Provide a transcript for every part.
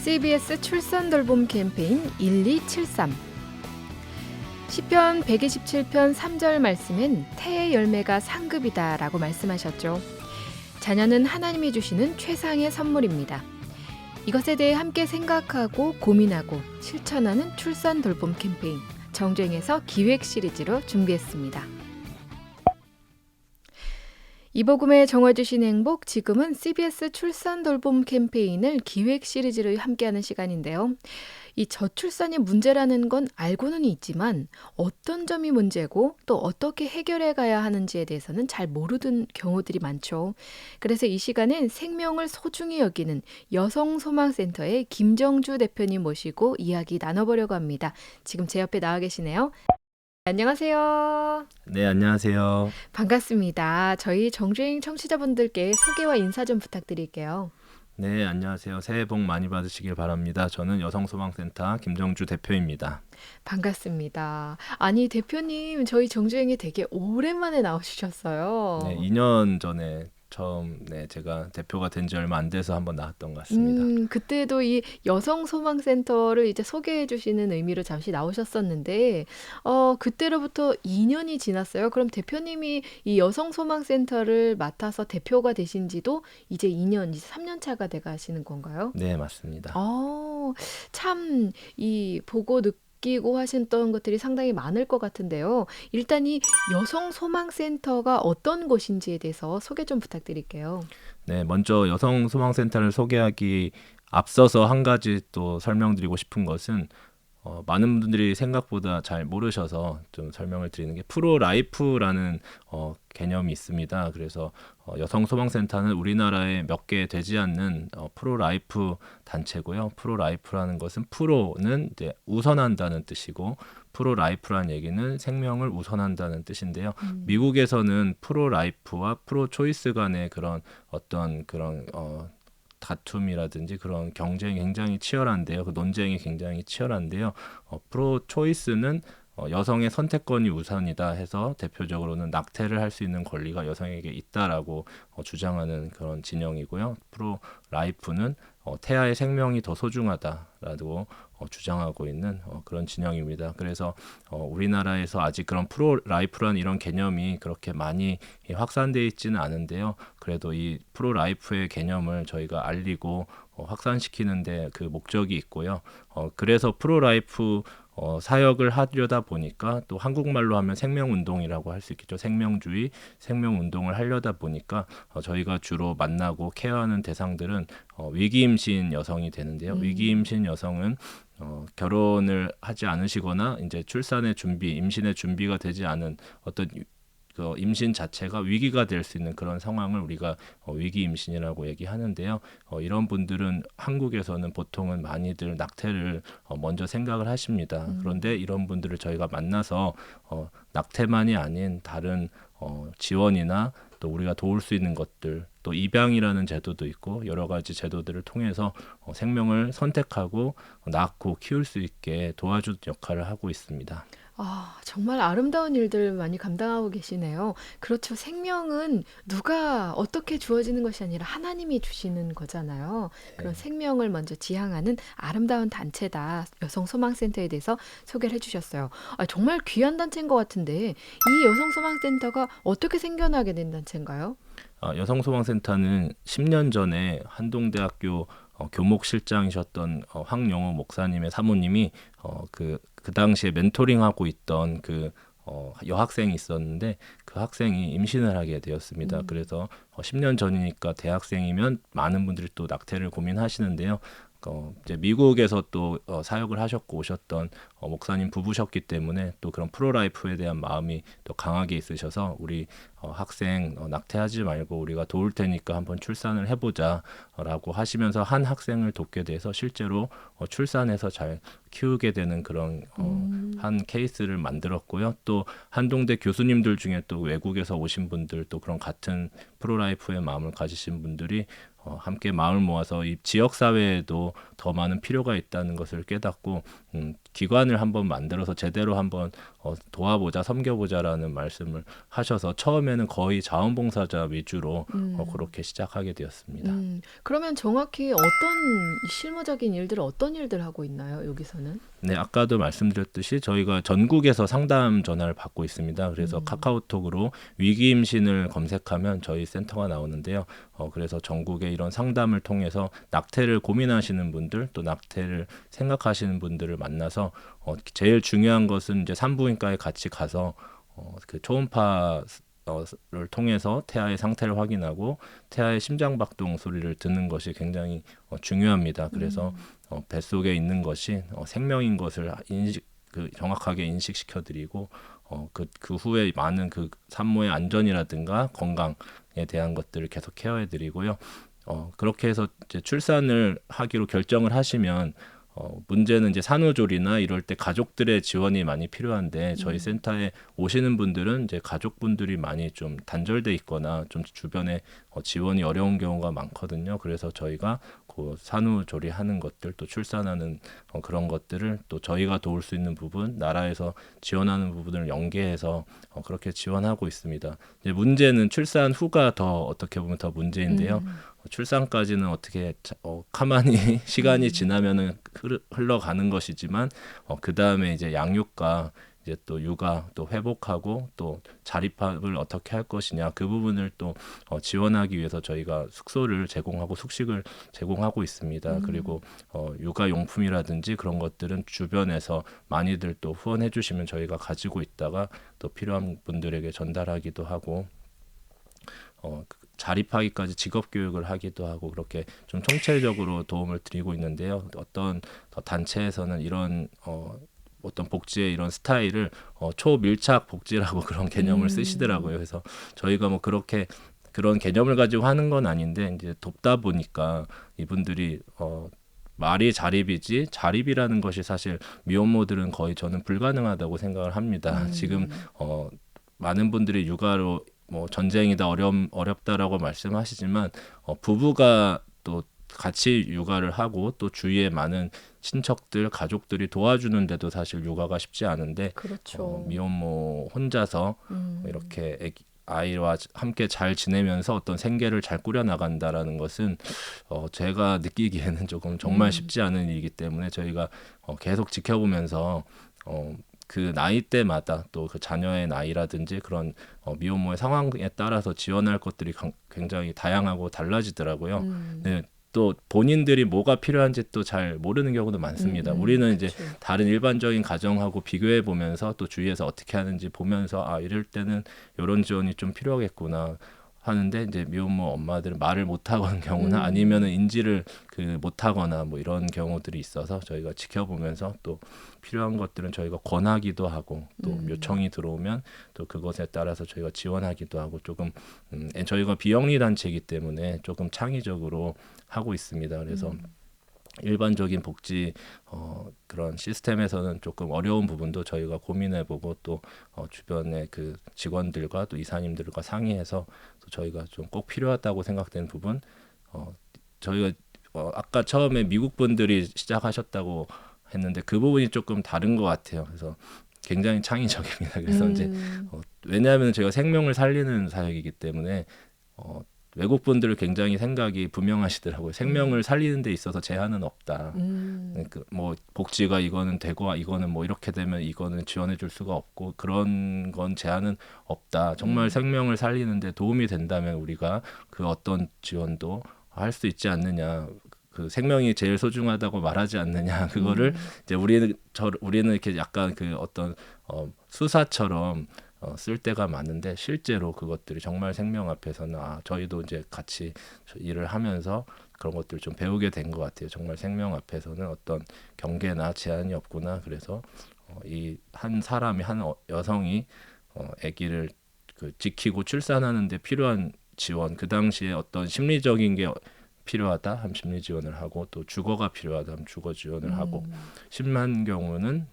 CBS 출산 돌봄 캠페인 1273. 시편 127편 3절 말씀엔 태의 열매가 상급이다 라고 말씀하셨죠. 자녀는 하나님이 주시는 최상의 선물입니다. 이것에 대해 함께 생각하고 고민하고 실천하는 출산 돌봄 캠페인 정주행에서 기획 시리즈로 준비했습니다. 이복음의 정화주신 행복, 지금은 CBS 출산 돌봄 캠페인을 기획 시리즈로 함께하는 시간인데요. 이 저출산이 문제라는 건 알고는 있지만 어떤 점이 문제고 또 어떻게 해결해 가야 하는지에 대해서는 잘 모르는 경우들이 많죠. 그래서 이 시간엔 생명을 소중히 여기는 여성소망센터의 김정주 대표님 모시고 이야기 나눠보려고 합니다. 지금 제 옆에 나와 계시네요. 안녕하세요. 네, 안녕하세요. 반갑습니다. 저희 정주행 청취자분들께 소개와 인사 좀 부탁드릴게요. 네, 안녕하세요. 새해 복 많이 받으시길 바랍니다. 저는 여성소망센터 김정주 대표입니다. 반갑습니다. 아니, 대표님, 저희 정주행에 되게 오랜만에 나오셨어요. 네, 2년 전에 처음 제가 대표가 된 지 얼마 안 돼서 한번 나왔던 것 같습니다. 그때도 이 여성소망센터를 이제 소개해 주시는 의미로 잠시 나오셨었는데, 그때로부터 2년이 지났어요. 그럼 대표님이 이 여성소망센터를 맡아서 대표가 되신 지도 이제 2년, 이제 3년 차가 돼 가시는 건가요? 네, 맞습니다. 참, 보고 느끼고 하셨던 것들이 상당히 많을 것 같은데요. 일단 이 여성소망센터가 어떤 곳인지에 대해서 소개 좀 부탁드릴게요. 네, 먼저 여성소망센터를 소개하기 앞서서 한 가지 또 설명드리고 싶은 것은 많은 분들이 생각보다 잘 모르셔서 좀 설명을 드리는 게 프로라이프라는 개념이 있습니다. 그래서 여성소망센터는 우리나라에 몇 개 되지 않는 프로라이프 단체고요. 프로라이프라는 것은 프로는 이제 우선한다는 뜻이고 프로라이프라는 얘기는 생명을 우선한다는 뜻인데요. 미국에서는 프로라이프와 프로초이스 간의 그런 어떤 그런 다툼이라든지 그런 경쟁이 굉장히 치열한데요. 그 논쟁이 굉장히 치열한데요. 프로 초이스는 여성의 선택권이 우선이다 해서 대표적으로는 낙태를 할 수 있는 권리가 여성에게 있다라고 주장하는 그런 진영이고요. 프로 라이프는 태아의 생명이 더 소중하다라고 주장하고 있는 그런 진영입니다. 그래서 우리나라에서 아직 그런 프로 라이프라는 이런 개념이 그렇게 많이 확산되어 있지는 않은데요. 그래도 이 프로 라이프의 개념을 저희가 알리고 확산시키는데 그 목적이 있고요. 그래서 프로 라이프 사역을 하려다 보니까 또 한국말로 하면 생명운동이라고 할 수 있겠죠. 생명주의, 생명운동을 하려다 보니까 저희가 주로 만나고 케어하는 대상들은 위기임신 여성이 되는데요. 위기임신 여성은 결혼을 하지 않으시거나 이제 출산의 준비, 임신의 준비가 되지 않은 어떤 그 임신 자체가 위기가 될 수 있는 그런 상황을 우리가 위기 임신이라고 얘기하는데요. 이런 분들은 한국에서는 보통은 많이들 낙태를 먼저 생각을 하십니다. 그런데 이런 분들을 저희가 만나서 낙태만이 아닌 다른 지원이나 또 우리가 도울 수 있는 것들, 또 입양이라는 제도도 있고 여러 가지 제도들을 통해서 생명을 선택하고 낳고 키울 수 있게 도와주는 역할을 하고 있습니다. 정말 아름다운 일들 많이 감당하고 계시네요. 그렇죠. 생명은 누가 어떻게 주어지는 것이 아니라 하나님이 주시는 거잖아요. 그런 생명을 먼저 지향하는 아름다운 단체다. 여성소망센터에 대해서 소개를 해주셨어요. 정말 귀한 단체인 것 같은데 이 여성소망센터가 어떻게 생겨나게 된 단체인가요? 여성소망센터는 10년 전에 한동대학교 교목실장이셨던 황영호 목사님의 사모님이 그 당시에 멘토링하고 있던 그 여학생이 있었는데 그 학생이 임신을 하게 되었습니다. 그래서 10년 전이니까 대학생이면 많은 분들이 또 낙태를 고민하시는데요. 이제 미국에서 또 사역을 하셨고 오셨던 목사님 부부셨기 때문에 또 그런 프로라이프에 대한 마음이 또 강하게 있으셔서 우리 학생 낙태하지 말고 우리가 도울 테니까 한번 출산을 해보자라고 하시면서 한 학생을 돕게 돼서 실제로 출산해서 잘 키우게 되는 그런 한 케이스를 만들었고요. 또 한동대 교수님들 중에 또 외국에서 오신 분들 또 그런 같은 프로라이프의 마음을 가지신 분들이 함께 마음을 모아서 이 지역 사회에도 더 많은 필요가 있다는 것을 깨닫고 기관을 한번 만들어서 제대로 한번 도와보자, 섬겨보자라는 말씀을 하셔서 처음에는 거의 자원봉사자 위주로 그렇게 시작하게 되었습니다. 그러면 정확히 어떤 실무적인 일들을 어떤 일들 하고 있나요? 여기서는? 네, 아까도 말씀드렸듯이 저희가 전국에서 상담 전화를 받고 있습니다. 그래서 카카오톡으로 위기임신을 검색하면 저희 센터가 나오는데요. 그래서 전국의 이런 상담을 통해서 낙태를 고민하시는 분들, 또 낙태를 생각하시는 분들을 만나서 제일 중요한 것은 이제 산부인과에 같이 가서 그 초음파 를 통해서 태아의 상태를 확인하고 태아의 심장박동 소리를 듣는 것이 굉장히 중요합니다. 그래서 뱃속에 있는 것이 생명인 것을 정확하게 인식시켜드리고 그 후에 많은 그 산모의 안전이라든가 건강에 대한 것들을 계속 케어해드리고요. 그렇게 해서 이제 출산을 하기로 결정을 하시면 문제는 이제 산후조리나 이럴 때 가족들의 지원이 많이 필요한데 저희 센터에 오시는 분들은 이제 가족분들이 많이 좀 단절돼 있거나 좀 주변에 지원이 어려운 경우가 많거든요. 그래서 저희가 그 산후조리 하는 것들 또 출산하는 그런 것들을 또 저희가 도울 수 있는 부분, 나라에서 지원하는 부분을 연계해서 그렇게 지원하고 있습니다. 이제 문제는 출산 후가 더 어떻게 보면 더 문제인데요. 출산까지는 어떻게 가만히 시간이 지나면은 흘러가는 것이지만 그 다음에 이제 양육과 이제 또 육아 또 회복하고 또 자립을 어떻게 할 것이냐 그 부분을 또 지원하기 위해서 저희가 숙소를 제공하고 숙식을 제공하고 있습니다. 그리고 육아 용품이라든지 그런 것들은 주변에서 많이들 또 후원해 주시면 저희가 가지고 있다가 또 필요한 분들에게 전달하기도 하고 자립하기까지 직업 교육을 하기도 하고 그렇게 좀 총체적으로 도움을 드리고 있는데요. 어떤 단체에서는 이런 어떤 복지의 이런 스타일을 초밀착 복지라고 그런 개념을 쓰시더라고요. 그래서 저희가 뭐 그렇게 그런 개념을 가지고 하는 건 아닌데 이제 돕다 보니까 이분들이 말이 자립이지 자립이라는 것이 사실 미혼모들은 거의 저는 불가능하다고 생각을 합니다. 지금 많은 분들이 육아로 뭐 전쟁이다 어렵다라고 말씀하시지만 부부가 또 같이 육아를 하고 또 주위에 많은 친척들 가족들이 도와주는데도 사실 육아가 쉽지 않은데 그렇죠. 미혼모 혼자서 이렇게 아이와 함께 잘 지내면서 어떤 생계를 잘 꾸려 나간다라는 것은 제가 느끼기에는 조금 정말 쉽지 않은 일이기 때문에 저희가 계속 지켜보면서 그 나이대마다 또 그 자녀의 나이라든지 그런 미혼모의 상황에 따라서 지원할 것들이 굉장히 다양하고 달라지더라고요. 네, 또 본인들이 뭐가 필요한지 또 잘 모르는 경우도 많습니다. 우리는 이제 그쵸. 다른 일반적인 가정하고 비교해 보면서 또 주위에서 어떻게 하는지 보면서 이럴 때는 이런 지원이 좀 필요하겠구나 하는데 이제 미혼모 엄마들은 말을 못 하는 경우나 아니면은 인지를 못 하거나 뭐 이런 경우들이 있어서 저희가 지켜보면서 또 필요한 것들은 저희가 권하기도 하고 또 요청이 들어오면 또 그것에 따라서 저희가 지원하기도 하고 조금 저희가 비영리 단체이기 때문에 조금 창의적으로 하고 있습니다. 그래서 일반적인 복지 그런 시스템에서는 조금 어려운 부분도 저희가 고민해보고 또 주변의 그 직원들과 또 이사님들과 상의해서 또 저희가 좀 꼭 필요하다고 생각되는 부분 저희가 아까 처음에 미국 분들이 시작하셨다고 했는데 그 부분이 조금 다른 것 같아요. 그래서 굉장히 창의적입니다. 그래서 이제 왜냐하면 저희가 생명을 살리는 사역이기 때문에 외국 분들 굉장히 생각이 분명하시더라고요. 생명을 살리는 데 있어서 제한은 없다. 뭐 복지가 이거는 되고 이거는 뭐 이렇게 되면 이거는 지원해 줄 수가 없고 그런 건 제한은 없다. 정말 생명을 살리는 데 도움이 된다면 우리가 그 어떤 지원도 할 수 있지 않느냐. 그 생명이 제일 소중하다고 말하지 않느냐. 그거를 이제 우리는 이렇게 약간 그 어떤 수사처럼 쓸 때가 많은데 실제로 그것들이 정말 생명 앞에서는 저희도 이제 같이 일을 하면서 그런 것들 좀 배우게 된 것 같아요. 정말 생명 앞에서는 어떤 경계나 제한이 없구나. 그래서 이 한 사람이 한 여성이 아기를 지키고 출산하는데 필요한 지원, 그 당시에 어떤 심리적인 게 필요하다 하면 심리 지원을 하고 또 주거가 필요하다 하면 주거 지원을 하고 심한 경우는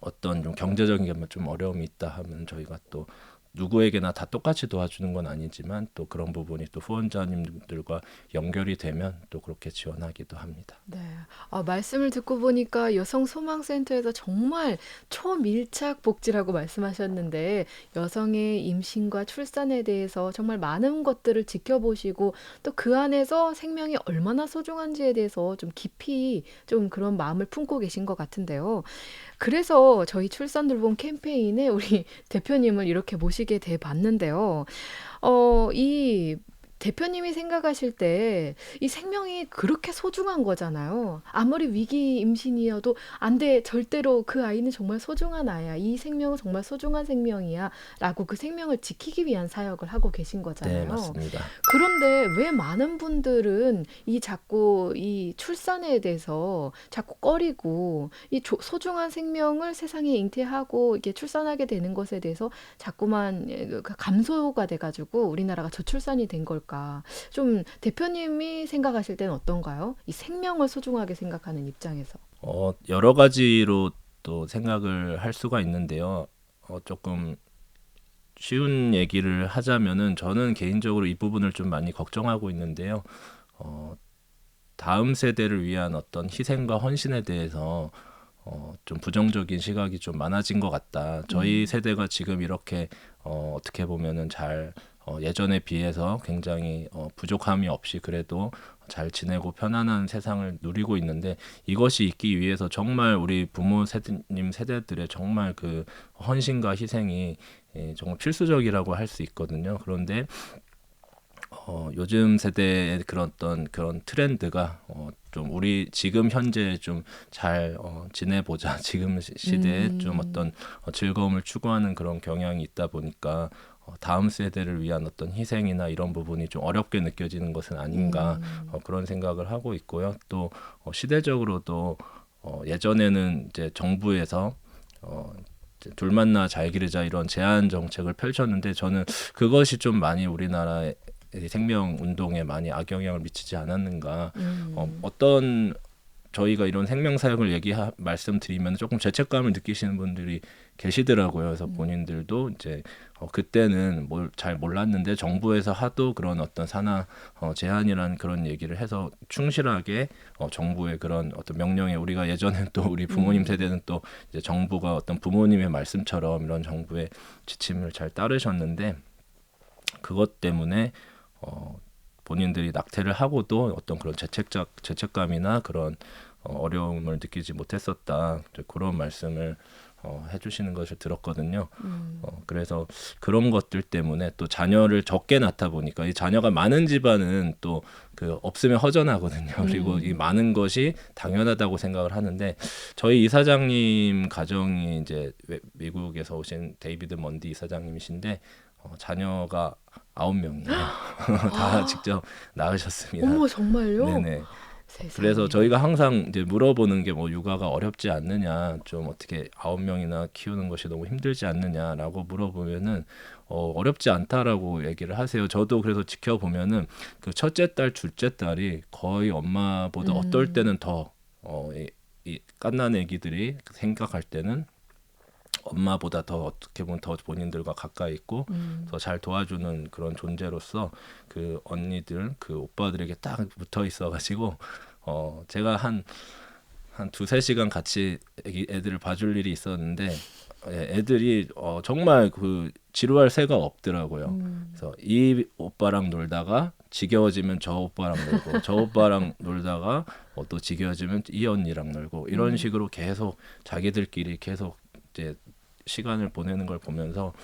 어떤 좀 경제적인 게 좀 어려움이 있다 하면 저희가 또 누구에게나 다 똑같이 도와주는 건 아니지만 또 그런 부분이 또 후원자님들과 연결이 되면 또 그렇게 지원하기도 합니다. 네. 말씀을 듣고 보니까 여성소망센터에서 정말 초밀착 복지라고 말씀하셨는데 여성의 임신과 출산에 대해서 정말 많은 것들을 지켜보시고 또 그 안에서 생명이 얼마나 소중한지에 대해서 좀 깊이 좀 그런 마음을 품고 계신 것 같은데요. 그래서 저희 출산돌봄 캠페인에 우리 대표님을 이렇게 모시게 돼 봤는데요. 이 대표님이 생각하실 때 이 생명이 그렇게 소중한 거잖아요. 아무리 위기 임신이어도 안 돼. 절대로 그 아이는 정말 소중한 아이야. 이 생명은 정말 소중한 생명이야. 라고 그 생명을 지키기 위한 사역을 하고 계신 네, 거잖아요. 맞습니다. 그런데 왜 많은 분들은 자꾸 이 출산에 대해서 자꾸 꺼리고 이 소중한 생명을 세상에 잉태하고 이게 출산하게 되는 것에 대해서 자꾸만 감소가 돼가지고 우리나라가 저출산이 된 걸까? 좀 대표님이 생각하실 때는 어떤가요? 이 생명을 소중하게 생각하는 입장에서. 여러 가지로 또 생각을 할 수가 있는데요. 조금 쉬운 얘기를 하자면은 저는 개인적으로 이 부분을 좀 많이 걱정하고 있는데요. 다음 세대를 위한 어떤 희생과 헌신에 대해서 좀 부정적인 시각이 좀 많아진 것 같다. 저희 세대가 지금 이렇게 어떻게 보면은 잘 예전에 비해서 굉장히 부족함이 없이 그래도 잘 지내고 편안한 세상을 누리고 있는데 이것이 있기 위해서 정말 우리 부모 세대님 세대들의 정말 그 헌신과 희생이 정말 필수적이라고 할 수 있거든요. 그런데 요즘 세대의 그런 트렌드가 좀 우리 지금 현재 좀 잘 지내보자 지금 시대에 좀 어떤 즐거움을 추구하는 그런 경향이 있다 보니까 다음 세대를 위한 어떤 희생이나 이런 부분이 좀 어렵게 느껴지는 것은 아닌가 그런 생각을 하고 있고요. 또 시대적으로도 예전에는 이제 정부에서 둘 만나 잘 기르자 이런 제한 정책을 펼쳤는데 저는 그것이 좀 많이 우리나라의 생명 운동에 많이 악영향을 미치지 않았는가. 어떤 저희가 이런 생명 사역을 말씀드리면 조금 죄책감을 느끼시는 분들이 계시더라고요. 그래서 본인들도 이제 그때는 뭘 잘 몰랐는데 정부에서 하도 그런 어떤 산하 제한이라는 그런 얘기를 해서 충실하게 정부의 그런 어떤 명령에 우리가 예전에 또 우리 부모님 세대는 또 이제 정부가 어떤 부모님의 말씀처럼 이런 정부의 지침을 잘 따르셨는데 그것 때문에 본인들이 낙태를 하고도 어떤 그런 죄책감이나 그런 어려움을 느끼지 못했었다. 그런 말씀을 해주시는 것을 들었거든요. 그래서 그런 것들 때문에 또 자녀를 적게 낳다 보니까 이 자녀가 많은 집안은 또 그 없으면 허전하거든요. 그리고 이 많은 것이 당연하다고 생각을 하는데 저희 이사장님 가정이 이제 미국에서 오신 데이비드 먼디 이사장님이신데 자녀가 9명이에요. 다 직접 낳으셨습니다. 어머, 정말요? 네네. 세상에. 그래서 저희가 항상 이제 물어보는 게 뭐 육아가 어렵지 않느냐, 좀 어떻게 9명이나 키우는 것이 너무 힘들지 않느냐라고 물어보면은 어렵지 않다라고 얘기를 하세요. 저도 그래서 지켜보면은 그 첫째 딸, 둘째 딸이 거의 엄마보다 어떨 때는 더 이 갓난 애기들이 생각할 때는 엄마보다 더 어떻게 보면 더 본인들과 가까이 있고 더 잘 도와주는 그런 존재로서 그 언니들 그 오빠들에게 딱 붙어 있어가지고 제가 한 두세 시간 같이 애들을 봐줄 일이 있었는데 애들이 정말 그 지루할 새가 없더라고요. 그래서 이 오빠랑 놀다가 지겨워지면 저 오빠랑 놀고 저 오빠랑 놀다가 또 지겨워지면 이 언니랑 놀고 이런 식으로 계속 자기들끼리 계속 이제 시간을 보내는 걸 보면서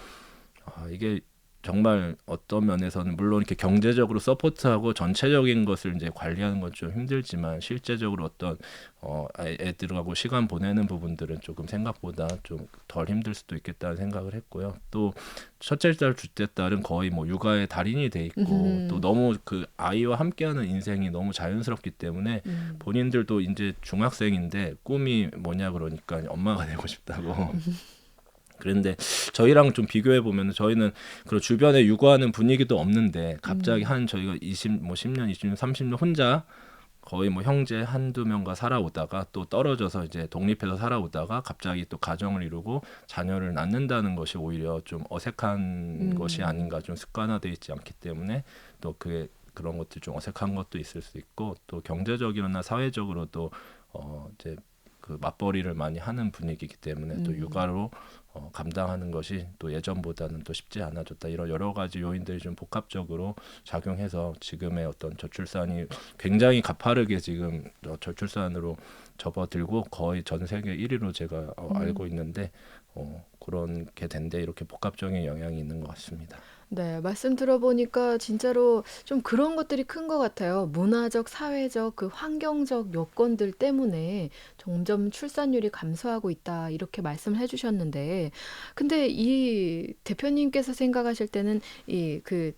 이게 정말 어떤 면에서는 물론 이렇게 경제적으로 서포트하고 전체적인 것을 이제 관리하는 건 좀 힘들지만 실제적으로 어떤 애들하고 시간 보내는 부분들은 조금 생각보다 좀 덜 힘들 수도 있겠다는 생각을 했고요. 또 첫째 딸, 둘째 딸은 거의 뭐 육아의 달인이 돼 있고 또 너무 그 아이와 함께하는 인생이 너무 자연스럽기 때문에 본인들도 이제 중학생인데 꿈이 뭐냐 그러니까 엄마가 되고 싶다고. 그런데 저희랑 좀 비교해 보면 저희는 그 주변에 육아하는 분위기도 없는데 갑자기 한 저희가 10년, 20년, 30년 혼자 거의 뭐 형제 한두 명과 살아오다가 또 떨어져서 이제 독립해서 살아오다가 갑자기 또 가정을 이루고 자녀를 낳는다는 것이 오히려 좀 어색한 것이 아닌가, 좀 습관화돼 있지 않기 때문에 또 그런 것들 좀 어색한 것도 있을 수 있고, 또 경제적이나 사회적으로도 이제 그 맞벌이를 많이 하는 분위기이기 때문에 또 육아로 감당하는 것이 또 예전보다는 또 쉽지 않아졌다. 이런 여러 가지 요인들이 좀 복합적으로 작용해서 지금의 어떤 저출산이 굉장히 가파르게 지금 저출산으로 접어들고 거의 전 세계 1위로 제가 알고 있는데 그런 게 된데 이렇게 복합적인 영향이 있는 것 같습니다. 네, 말씀 들어보니까 진짜로 좀 그런 것들이 큰 것 같아요. 문화적, 사회적, 그 환경적 요건들 때문에 점점 출산율이 감소하고 있다. 이렇게 말씀을 해주셨는데, 근데 이 대표님께서 생각하실 때는 그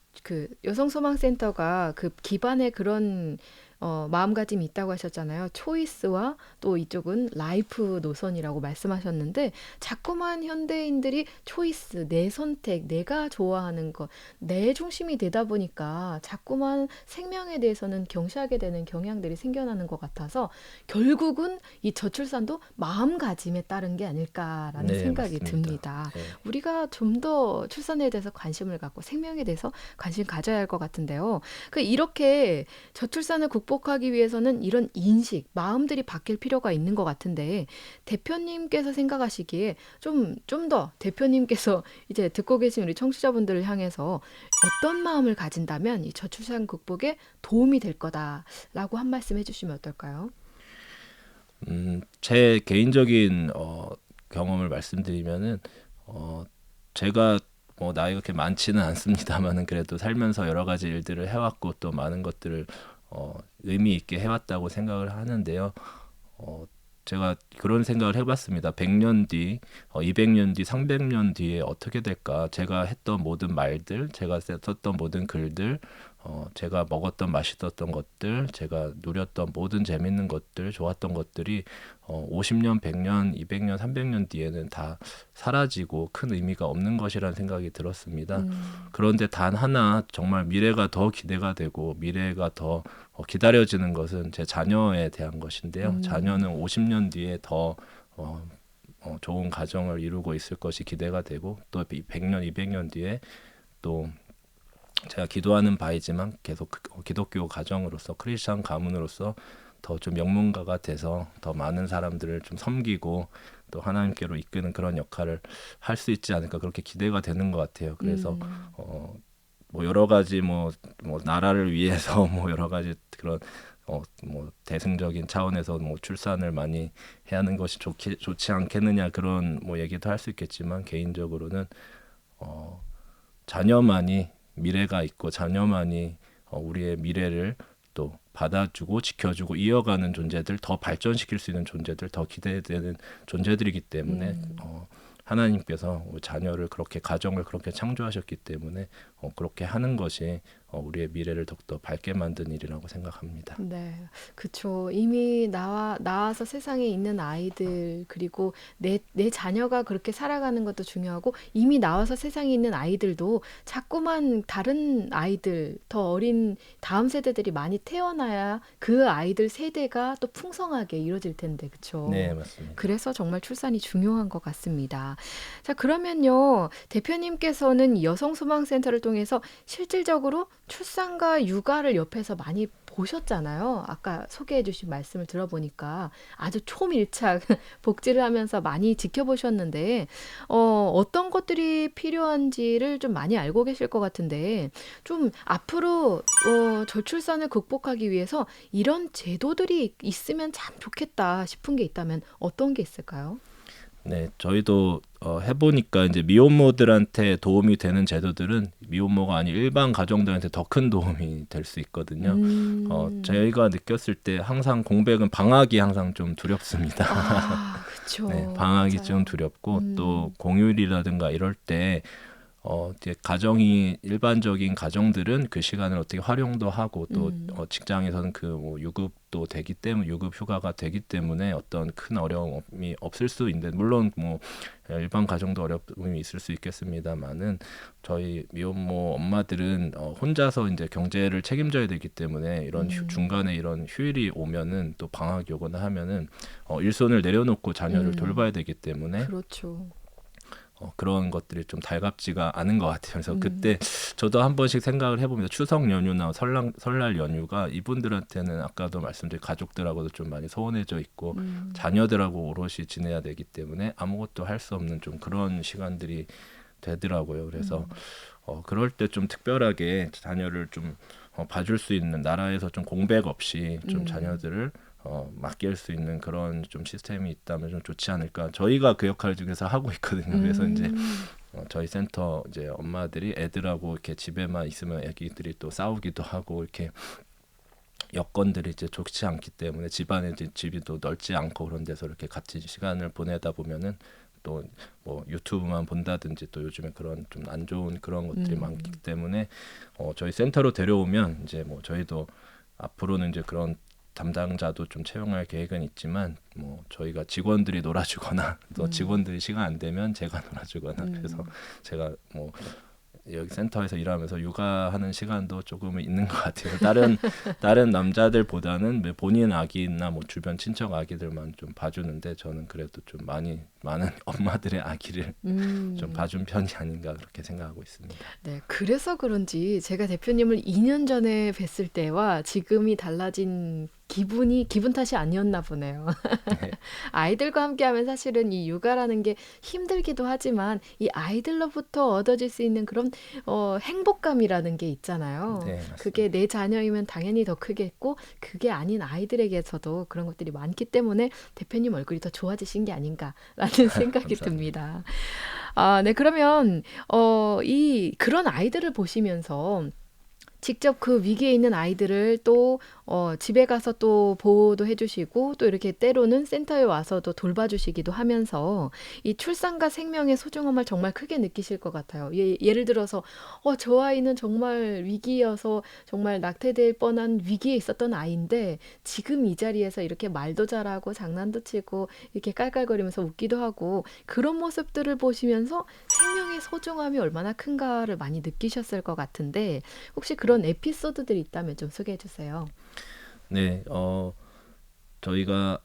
여성소망센터가 그 기반에 그런 마음가짐이 있다고 하셨잖아요. 초이스와 또 이쪽은 라이프 노선이라고 말씀하셨는데 자꾸만 현대인들이 초이스, 내 선택, 내가 좋아하는 것, 내 중심이 되다 보니까 자꾸만 생명에 대해서는 경시하게 되는 경향들이 생겨나는 것 같아서 결국은 이 저출산도 마음가짐에 따른 게 아닐까라는 네, 생각이 맞습니다. 듭니다. 네. 우리가 좀 더 출산에 대해서 관심을 갖고 생명에 대해서 관심 가져야 할 것 같은데요. 이렇게 저출산을 극복하기 위해서는 이런 인식, 마음들이 바뀔 필요가 있는 것 같은데 대표님께서 생각하시기에 좀 더 대표님께서 이제 듣고 계신 우리 청취자분들을 향해서 어떤 마음을 가진다면 이 저출산 극복에 도움이 될 거다라고 한 말씀 해주시면 어떨까요? 제 개인적인 경험을 말씀드리면은 제가 뭐 나이가 그렇게 많지는 않습니다만은 그래도 살면서 여러 가지 일들을 해왔고 또 많은 것들을 의미 있게 해왔다고 생각을 하는데요. 제가 그런 생각을 해봤습니다. 100년 뒤, 200년 뒤, 300년 뒤에 어떻게 될까? 제가 했던 모든 말들, 제가 썼던 모든 글들, 제가 먹었던 맛있었던 것들, 제가 누렸던 모든 재밌는 것들, 좋았던 것들이 50년, 100년, 200년, 300년 뒤에는 다 사라지고 큰 의미가 없는 것이라는 생각이 들었습니다. 그런데 단 하나 정말 미래가 더 기대가 되고 미래가 더 기다려지는 것은 제 자녀에 대한 것인데요. 자녀는 50년 뒤에 더 좋은 가정을 이루고 있을 것이 기대가 되고 또 100년, 200년 뒤에 또 제가 기도하는 바이지만 계속 기독교 가정으로서 크리스천 가문으로서 더 좀 명문가가 돼서 더 많은 사람들을 좀 섬기고 또 하나님께로 이끄는 그런 역할을 할 수 있지 않을까 그렇게 기대가 되는 것 같아요. 그래서 뭐 여러 가지 뭐 나라를 위해서 뭐 여러 가지 그런 뭐 대승적인 차원에서 뭐 출산을 많이 해야 하는 것이 좋지 않겠느냐 그런 뭐 얘기도 할 수 있겠지만 개인적으로는 자녀만이 미래가 있고 자녀만이 우리의 미래를 또 받아주고 지켜주고 이어가는 존재들, 더 발전시킬 수 있는 존재들, 더 기대되는 존재들이기 때문에 하나님께서 자녀를 그렇게 가정을 그렇게 창조하셨기 때문에 그렇게 하는 것이 우리의 미래를 더욱더 밝게 만든 일이라고 생각합니다. 네, 그쵸. 이미 나와서 세상에 있는 아이들, 그리고 내 자녀가 그렇게 살아가는 것도 중요하고, 이미 나와서 세상에 있는 아이들도 자꾸만 다른 아이들, 더 어린 다음 세대들이 많이 태어나야 그 아이들 세대가 또 풍성하게 이루어질 텐데, 그쵸. 네, 맞습니다. 그래서 정말 출산이 중요한 것 같습니다. 자, 그러면요, 대표님께서는 여성소망센터를 통해서 실질적으로 출산과 육아를 옆에서 많이 보셨잖아요. 아까 소개해 주신 말씀을 들어보니까 아주 초밀착 복지를 하면서 많이 지켜보셨는데, 어떤 것들이 필요한지를 좀 많이 알고 계실 것 같은데, 좀 앞으로 저출산을 극복하기 위해서 이런 제도들이 있으면 참 좋겠다 싶은 게 있다면 어떤 게 있을까요? 네, 저희도 해보니까 이제 미혼모들한테 도움이 되는 제도들은 미혼모가 아닌 일반 가정들한테 더 큰 도움이 될 수 있거든요. 저희가 느꼈을 때 항상 공백은 방학이 항상 좀 두렵습니다. 아, 그쵸. 네, 방학이 맞아요. 좀 두렵고 또 공휴일이라든가 이럴 때 이제 가정이 일반적인 가정들은 그 시간을 어떻게 활용도 하고 또 직장에서는 그 뭐 유급도 되기 때문에 유급 휴가가 되기 때문에 어떤 큰 어려움이 없을 수 있는데 물론 뭐 일반 가정도 어려움이 있을 수 있겠습니다만은 저희 미혼모 엄마들은 혼자서 이제 경제를 책임져야 되기 때문에 이런 중간에 이런 휴일이 오면은 또 방학이 오거나 하면은 일손을 내려놓고 자녀를 돌봐야 되기 때문에 그렇죠. 그런 것들이 좀 달갑지가 않은 것 같아요. 그래서 그때 저도 한 번씩 생각을 해봅니다. 추석 연휴나 설날 연휴가 이분들한테는 아까도 말씀드린 가족들하고도 좀 많이 소원해져 있고 자녀들하고 오롯이 지내야 되기 때문에 아무것도 할 수 없는 좀 그런 시간들이 되더라고요. 그래서 그럴 때 좀 특별하게 자녀를 좀 봐줄 수 있는 나라에서 좀 공백 없이 좀 자녀들을 맡길 수 있는 그런 좀 시스템이 있다면 좀 좋지 않을까. 저희가 그 역할을 중에서 하고 있거든요. 그래서 이제 저희 센터 이제 엄마들이 애들하고 이렇게 집에만 있으면 애기들이 또 싸우기도 하고 이렇게 여건들이 이제 좋지 않기 때문에 집안에 이제 집이 또 넓지 않고 그런 데서 이렇게 같이 시간을 보내다 보면은 또 뭐 유튜브만 본다든지 또 요즘에 그런 좀 안 좋은 그런 것들이 많기 때문에 저희 센터로 데려오면 이제 뭐 저희도 앞으로는 이제 그런 담당자도 좀 채용할 계획은 있지만 뭐 저희가 직원들이 놀아주거나 또 직원들이 시간 안 되면 제가 놀아주거나 그래서 제가 뭐 여기 센터에서 일하면서 육아하는 시간도 조금은 있는 것 같아요. 다른 남자들보다는 본인 아기나 뭐 주변 친척 아기들만 좀 봐주는데 저는 그래도 좀 많은 엄마들의 아기를 좀 봐준 편이 아닌가 그렇게 생각하고 있습니다. 네, 그래서 그런지 제가 대표님을 2년 전에 뵀을 때와 지금이 달라진 기분 탓이 아니었나 보네요. 네. 아이들과 함께하면 사실은 이 육아라는 게 힘들기도 하지만 이 아이들로부터 얻어질 수 있는 그런 행복감이라는 게 있잖아요. 네, 맞습니다. 그게 내 자녀이면 당연히 더 크겠고 그게 아닌 아이들에게서도 그런 것들이 많기 때문에 대표님 얼굴이 더 좋아지신 게 아닌가라는 생각이 감사합니다. 듭니다. 네, 그러면 그런 아이들을 보시면서 직접 그 위기에 있는 아이들을 또 집에 가서 또 보호도 해주시고 또 이렇게 때로는 센터에 와서도 돌봐주시기도 하면서 이 출산과 생명의 소중함을 정말 크게 느끼실 것 같아요. 예를 들어서 저 아이는 정말 위기여서 정말 낙태될 뻔한 위기에 있었던 아이인데 지금 이 자리에서 이렇게 말도 잘하고 장난도 치고 이렇게 깔깔거리면서 웃기도 하고 그런 모습들을 보시면서 생명의 소중함이 얼마나 큰가를 많이 느끼셨을 것 같은데 혹시 그런 에피소드들이 있다면 좀 소개해 주세요. 네, 저희가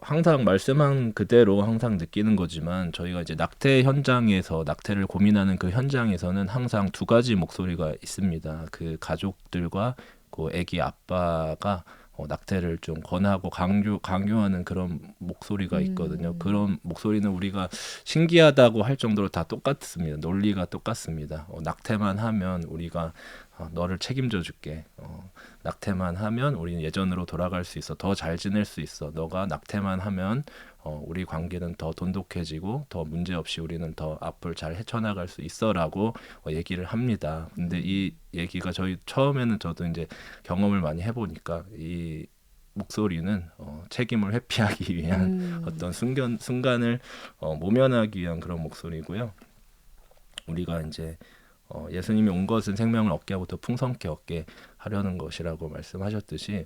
항상 말씀한 그대로 항상 느끼는 거지만 저희가 이제 낙태 현장에서 낙태를 고민하는 그 현장에서는 항상 두 가지 목소리가 있습니다. 그 가족들과 그 아기 아빠가 낙태를 좀 권하고 강요하는 그런 목소리가 있거든요. 그런 목소리는 우리가 신기하다고 할 정도로 다 똑같습니다. 논리가 똑같습니다. 낙태만 하면 우리가 너를 책임져 줄게. 낙태만 하면 우리는 예전으로 돌아갈 수 있어. 더 잘 지낼 수 있어. 너가 낙태만 하면 우리 관계는 더 돈독해지고 더 문제 없이 우리는 더 앞을 잘 헤쳐나갈 수 있어라고 얘기를 합니다. 근데 이 얘기가 저희 처음에는 저도 이제 경험을 많이 해보니까 이 목소리는 책임을 회피하기 위한 어떤 순간을 모면하기 위한 그런 목소리고요. 우리가 이제 예수님이 온 것은 생명을 얻게 하고 더 풍성케 얻게 하려는 것이라고 말씀하셨듯이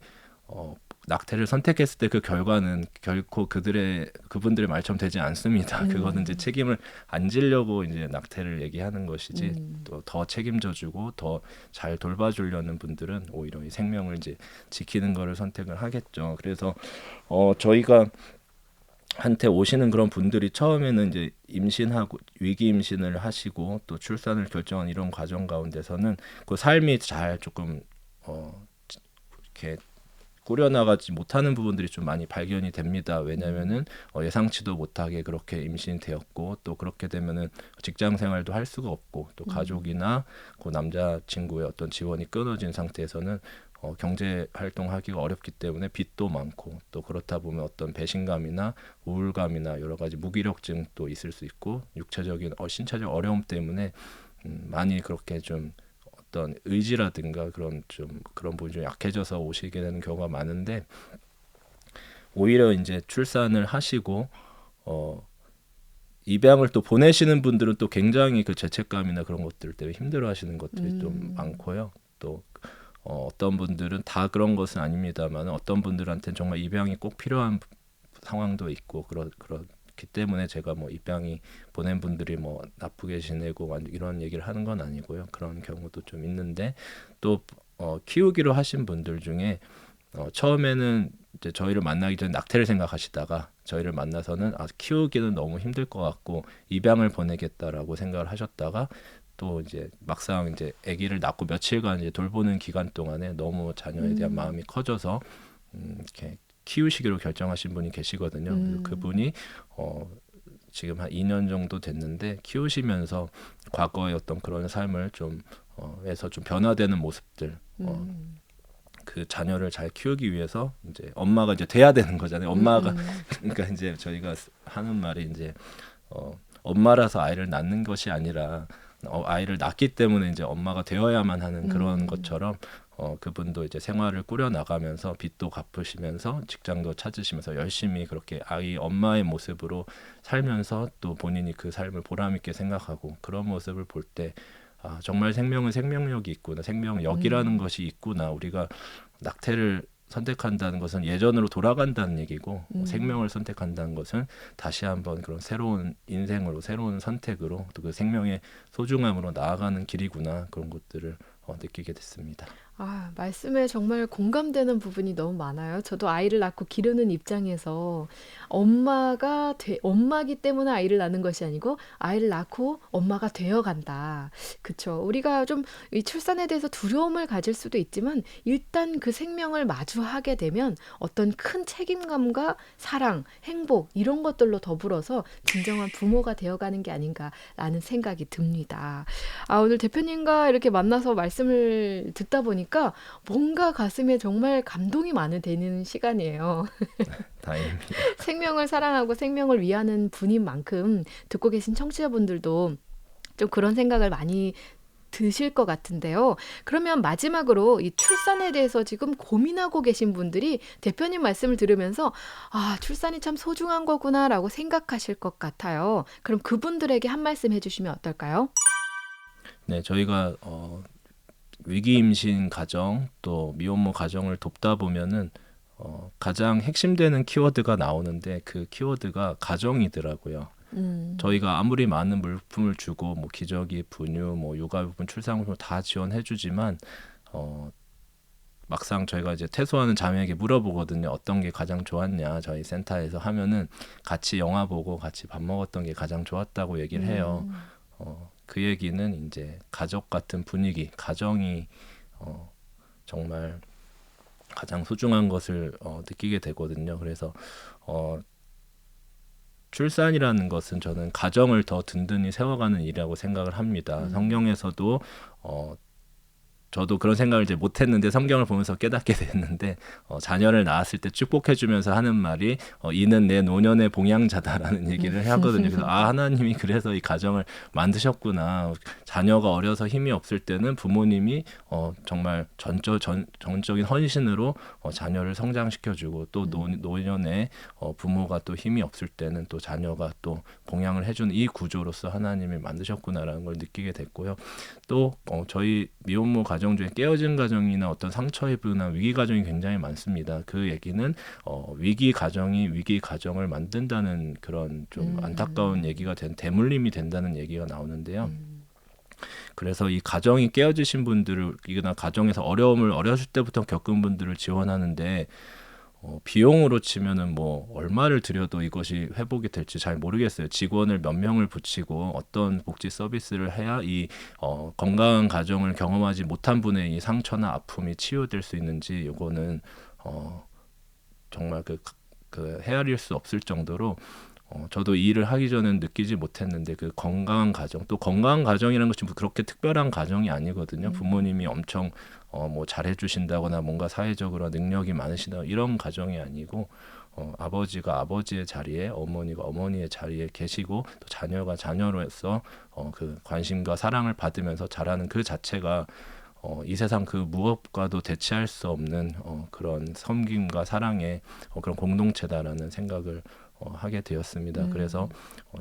낙태를 선택했을 때 그 결과는 결코 그분들의 말처럼 되지 않습니다. 그거는 이제 책임을 안 지려고 이제 낙태를 얘기하는 것이지 또 더 책임져주고 더 잘 돌봐주려는 분들은 오히려 이 생명을 이제 지키는 거를 선택을 하겠죠. 그래서 저희가 한테 오시는 그런 분들이 처음에는 이제 임신하고 위기 임신을 하시고 또 출산을 결정한 이런 과정 가운데서는 그 삶이 잘 조금 이렇게 꾸려나가지 못하는 부분들이 좀 많이 발견이 됩니다. 왜냐면은 예상치도 못하게 그렇게 임신되었고 또 그렇게 되면은 직장 생활도 할 수가 없고 또 가족이나 그 남자친구의 어떤 지원이 끊어진 상태에서는 경제 활동하기가 어렵기 때문에 빚도 많고 또 그렇다 보면 어떤 배신감이나 우울감이나 여러 가지 무기력증도 있을 수 있고 육체적인 신체적 어려움 때문에 많이 그렇게 좀 어떤 의지라든가 그런 부분이 좀 약해져서 오시게 되는 경우가 많은데 오히려 이제 출산을 하시고 입양을 또 보내시는 분들은 또 굉장히 그 죄책감이나 그런 것들 때문에 힘들어하시는 것들이 좀 많고요. 또 어떤 분들은 다 그런 것은 아닙니다만 어떤 분들한테는 정말 입양이 꼭 필요한 상황도 있고 그렇기 때문에 제가 뭐 입양이 보낸 분들이 뭐 나쁘게 지내고 이런 얘기를 하는 건 아니고요. 그런 경우도 좀 있는데 또 키우기로 하신 분들 중에 처음에는 이제 저희를 만나기 전에 낙태를 생각하시다가 저희를 만나서는 키우기는 너무 힘들 것 같고 입양을 보내겠다라고 생각을 하셨다가 또 이제 막상 이제 아기를 낳고 며칠간 이제 돌보는 기간 동안에 너무 자녀에 대한 마음이 커져서 이렇게 키우시기로 결정하신 분이 계시거든요. 그래서 그분이 지금 한 2년 정도 됐는데 키우시면서 과거의 어떤 그런 삶을 좀 에서 좀 변화되는 모습들 그 자녀를 잘 키우기 위해서 이제 엄마가 이제 돼야 되는 거잖아요. 엄마가 그러니까 이제 저희가 하는 말이 이제 엄마라서 아이를 낳는 것이 아니라 아이를 낳기 때문에 이제 엄마가 되어야만 하는 그런 것처럼 그분도 이제 생활을 꾸려 나가면서 빚도 갚으시면서 직장도 찾으시면서 열심히 그렇게 아이 엄마의 모습으로 살면서 또 본인이 그 삶을 보람 있게 생각하고 그런 모습을 볼 때 정말 생명은 생명력이 있구나, 생명력이라는 것이 있구나. 우리가 낙태를 선택한다는 것은 예전으로 돌아간다는 얘기고 생명을 선택한다는 것은 다시 한번 그런 새로운 인생으로 새로운 선택으로 또 그 생명의 소중함으로 나아가는 길이구나 그런 것들을 느끼게 됐습니다. 말씀에 정말 공감되는 부분이 너무 많아요. 저도 아이를 낳고 기르는 입장에서 엄마기 때문에 아이를 낳는 것이 아니고 아이를 낳고 엄마가 되어 간다. 그쵸. 우리가 좀 이 출산에 대해서 두려움을 가질 수도 있지만 일단 그 생명을 마주하게 되면 어떤 큰 책임감과 사랑, 행복 이런 것들로 더불어서 진정한 부모가 되어가는 게 아닌가라는 생각이 듭니다. 오늘 대표님과 이렇게 만나서 말씀을 듣다 보니까 뭔가 가슴에 정말 감동이 많이 되는 시간이에요. 다행입니다. 생명을 사랑하고 생명을 위하는 분인 만큼 듣고 계신 청취자분들도 좀 그런 생각을 많이 드실 것 같은데요. 그러면 마지막으로 이 출산에 대해서 지금 고민하고 계신 분들이 대표님 말씀을 들으면서 출산이 참 소중한 거구나라고 생각하실 것 같아요. 그럼 그분들에게 한 말씀 해주시면 어떨까요? 네, 저희가 위기 임신 가정 또 미혼모 가정을 돕다 보면은 가장 핵심되는 키워드가 나오는데 그 키워드가 가정이더라고요. 저희가 아무리 많은 물품을 주고 뭐 기저귀, 분유, 뭐 육아용품, 출산용품 다 지원해주지만 막상 저희가 이제 퇴소하는 자매에게 물어보거든요. 어떤 게 가장 좋았냐 저희 센터에서 하면은 같이 영화 보고 같이 밥 먹었던 게 가장 좋았다고 얘기를 해요. 그 얘기는 이제 가족 같은 분위기, 가정이 정말 가장 소중한 것을 느끼게 되거든요. 그래서 출산이라는 것은 저는 가정을 더 든든히 세워가는 일이라고 생각을 합니다. 성경에서도 저도 그런 생각을 이제 못했는데 성경을 보면서 깨닫게 됐는데 자녀를 낳았을 때 축복해주면서 하는 말이 이는 내 노년의 봉양자다라는 얘기를 하거든요. 그래서 하나님이 그래서 이 가정을 만드셨구나. 자녀가 어려서 힘이 없을 때는 부모님이 정말 전적인 헌신으로 자녀를 성장시켜주고 또 노년에 부모가 또 힘이 없을 때는 또 자녀가 또 봉양을 해주는 이 구조로서 하나님이 만드셨구나라는 걸 느끼게 됐고요. 또 저희 미혼모 가정 중에 깨어진 가정이나 어떤 상처 입으나 위기 가정이 굉장히 많습니다. 그 얘기는 위기 가정이 위기 가정을 만든다는 그런 좀 안타까운 얘기가 대물림이 된다는 얘기가 나오는데요. 그래서 이 가정이 깨어지신 분들이나 가정에서 어려움을 어렸을 때부터 겪은 분들을 지원하는데 비용으로 치면은 뭐 얼마를 들여도 이것이 회복이 될지 잘 모르겠어요. 직원을 몇 명을 붙이고 어떤 복지 서비스를 해야 이 건강한 가정을 경험하지 못한 분의 이 상처나 아픔이 치유될 수 있는지 이거는 정말 그 헤아릴 수 없을 정도로 저도 이 일을 하기 전엔 느끼지 못했는데 그 건강한 가정, 또 건강한 가정이라는 것이 그렇게 특별한 가정이 아니거든요. 부모님이 엄청 뭐 잘해주신다거나 뭔가 사회적으로 능력이 많으시다 이런 가정이 아니고 아버지가 아버지의 자리에 어머니가 어머니의 자리에 계시고 또 자녀가 자녀로서 그 관심과 사랑을 받으면서 자라는 그 자체가 이 세상 그 무엇과도 대체할 수 없는 그런 섬김과 사랑의 그런 공동체다라는 생각을 하게 되었습니다. 그래서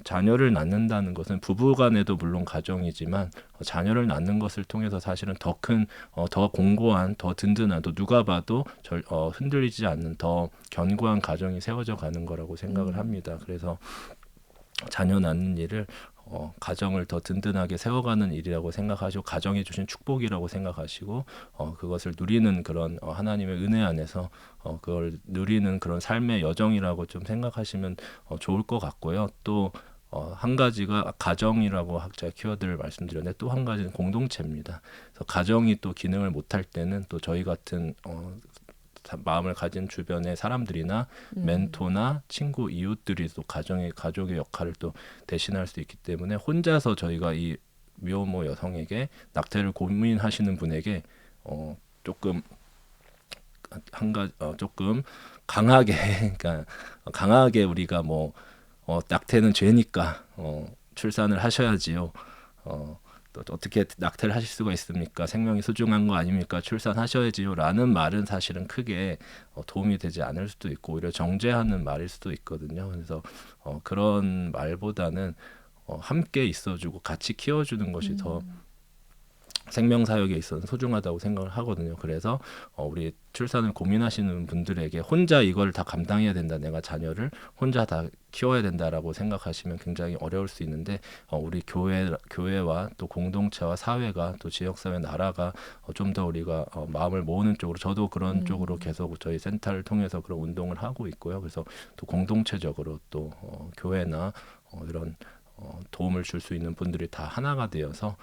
자녀를 낳는다는 것은 부부간에도 물론 가정이지만 자녀를 낳는 것을 통해서 사실은 더 큰, 더 공고한, 더 든든한, 또 누가 봐도 흔들리지 않는 더 견고한 가정이 세워져 가는 거라고 생각을 합니다. 그래서 자녀 낳는 일을 가정을 더 든든하게 세워가는 일이라고 생각하시고 가정이 주신 축복이라고 생각하시고 그것을 누리는 그런 하나님의 은혜 안에서 그걸 누리는 그런 삶의 여정이라고 좀 생각하시면 좋을 것 같고요. 또 한 가지가 가정이라고 제가 키워드를 말씀드렸는데 또 한 가지는 공동체입니다. 그래서 가정이 또 기능을 못할 때는 또 저희 같은 마음을 가진 주변의 사람들이나 멘토나 친구, 이웃들이 또 가족의 역할을 또 대신할 수 있기 때문에 혼자서 저희가 이 미혼모 여성에게 낙태를 고민하시는 분에게 조금 조금 강하게 그러니까 강하게 우리가 낙태는 죄니까 출산을 하셔야지요. 또 어떻게 낙태를 하실 수가 있습니까? 생명이 소중한 거 아닙니까? 출산하셔야지요. 라는 말은 사실은 크게 도움이 되지 않을 수도 있고 오히려 정죄하는 말일 수도 있거든요. 그래서 그런 말보다는 함께 있어주고 같이 키워주는 것이 더 생명 사역에 있어서 소중하다고 생각을 하거든요. 그래서 우리 출산을 고민하시는 분들에게 혼자 이걸 다 감당해야 된다. 내가 자녀를 혼자 다 키워야 된다라고 생각하시면 굉장히 어려울 수 있는데 우리 교회와 또 공동체와 사회가 또 지역사회 나라가 좀 더 우리가 마음을 모으는 쪽으로 저도 그런 쪽으로 계속 저희 센터를 통해서 그런 운동을 하고 있고요. 그래서 또 공동체적으로 또 교회나 이런 도움을 줄 수 있는 분들이 다 하나가 되어서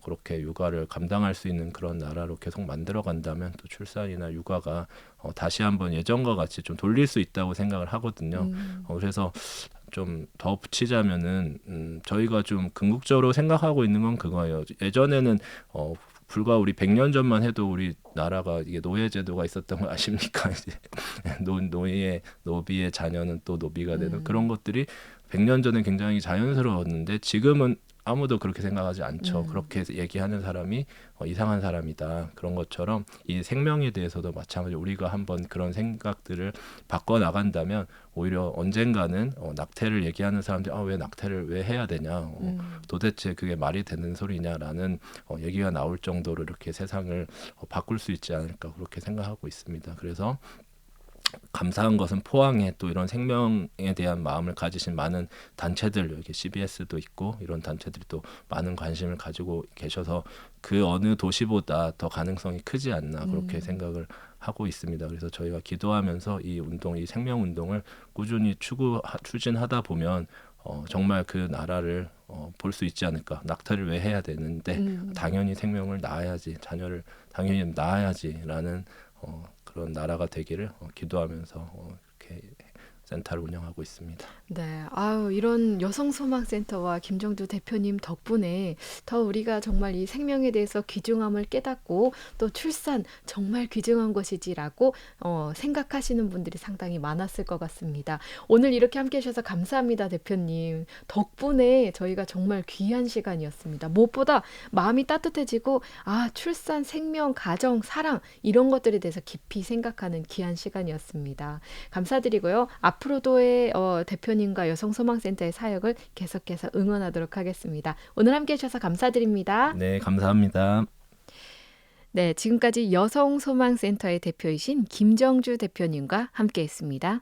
그렇게 육아를 감당할 수 있는 그런 나라로 계속 만들어 간다면 또 출산이나 육아가 다시 한번 예전과 같이 좀 돌릴 수 있다고 생각을 하거든요. 그래서 좀 더 붙이자면은 저희가 좀 궁극적으로 생각하고 있는 건 그거예요. 예전에는 불과 우리 100년 전만 해도 우리 나라가 이게 노예 제도가 있었던 거 아십니까? 이제 노비의 자녀는 또 노비가 되는 그런 것들이 100년 전에 굉장히 자연스러웠는데 지금은 아무도 그렇게 생각하지 않죠. 그렇게 얘기하는 사람이 이상한 사람이다. 그런 것처럼 이 생명에 대해서도 마찬가지로 우리가 한번 그런 생각들을 바꿔 나간다면 오히려 언젠가는 낙태를 얘기하는 사람들이 왜 낙태를 왜 해야 되냐. 도대체 그게 말이 되는 소리냐라는 얘기가 나올 정도로 이렇게 세상을 바꿀 수 있지 않을까 그렇게 생각하고 있습니다. 그래서 감사한 것은 포항에 또 이런 생명에 대한 마음을 가지신 많은 단체들 여기 CBS도 있고 이런 단체들이 또 많은 관심을 가지고 계셔서 그 어느 도시보다 더 가능성이 크지 않나 그렇게 생각을 하고 있습니다. 그래서 저희가 기도하면서 이 운동, 이 생명 운동을 꾸준히 추진하다 보면 정말 그 나라를 볼 수 있지 않을까. 낙태를 왜 해야 되는데 당연히 생명을 낳아야지, 자녀를 당연히 낳아야지라는 그런 나라가 되기를 기도하면서 이렇게 센터를 운영하고 있습니다. 네, 이런 여성소망센터와 김정주 대표님 덕분에 더 우리가 정말 이 생명에 대해서 귀중함을 깨닫고 또 출산 정말 귀중한 것이지라고 생각하시는 분들이 상당히 많았을 것 같습니다. 오늘 이렇게 함께 해주셔서 감사합니다, 대표님. 덕분에 저희가 정말 귀한 시간이었습니다. 무엇보다 마음이 따뜻해지고 출산, 생명, 가정, 사랑 이런 것들에 대해서 깊이 생각하는 귀한 시간이었습니다. 감사드리고요. 앞으로도의 대표님과 여성소망센터의 사역을 계속해서 응원하도록 하겠습니다. 오늘 함께 해주셔서 감사드립니다. 네, 감사합니다. 네, 지금까지 여성소망센터의 대표이신 김정주 대표님과 함께했습니다.